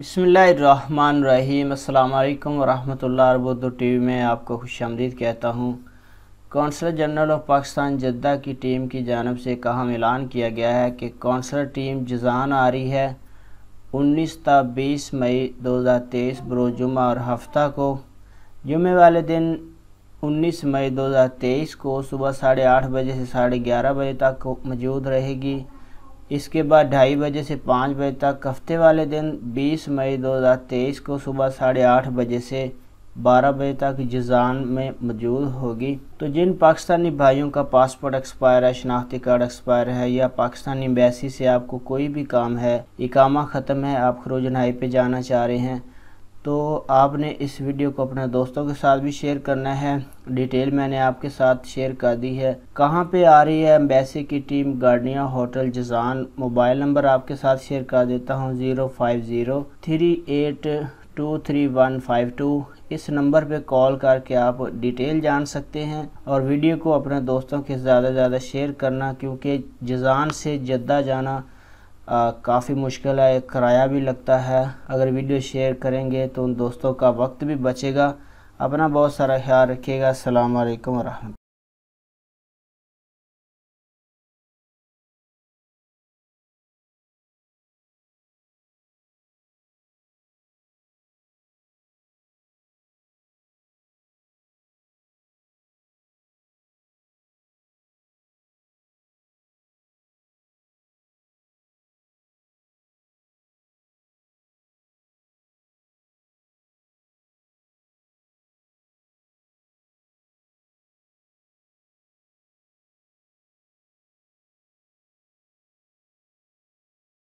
बिस्मिल्लाहिर्रहमानिर्रहीम। अस्सलाम वालेकुम वरहमतुल्लाहि उर्दू टीवी में आपको खुशामदीद कहता हूँ। Counsellor general of Pakistan Jeddah की टीम की जानिब से कहा ऐलान किया गया है कि कौंसलर टीम जज़ान आ रही है 19 ता 20 मई 2023 बरोज़ जुमा और हफ्ता को। जुमे वाले दिन 19 मई 2023 को सुबह 8:30 बजे से 11:30 बजे तक मौजूद रहेगी। इसके बाद 2:30 बजे से 5 बजे तक हफ्ते वाले दिन 20 मई 2023 को सुबह 8:30 बजे से 12 बजे तक जज़ान में मौजूद होगी। तो जिन पाकिस्तानी भाइयों का पासपोर्ट एक्सपायर है, शनाख्ती कार्ड एक्सपायर है या पाकिस्तानी एम्बेसी से आपको कोई भी काम है, इकामा ख़त्म है, आप खरूज नहाई पे जाना चाह रहे हैं, तो आपने इस वीडियो को अपने दोस्तों के साथ भी शेयर करना है। डिटेल मैंने आपके साथ शेयर कर दी है। कहाँ पे आ रही है एम्बेसी की टीम? गार्डिया होटल जज़ान। मोबाइल नंबर आपके साथ शेयर कर देता हूँ 05038232152। इस नंबर पे कॉल करके आप डिटेल जान सकते हैं और वीडियो को अपने दोस्तों के ज़्यादा से ज़्यादा शेयर करना, क्योंकि जज़ान से जद्दा जाना काफ़ी मुश्किल है, किराया भी लगता है। अगर वीडियो शेयर करेंगे तो उन दोस्तों का वक्त भी बचेगा। अपना बहुत सारा ख्याल रखिएगा। अस्सलाम वालेकुम वरहमतुल्लाह।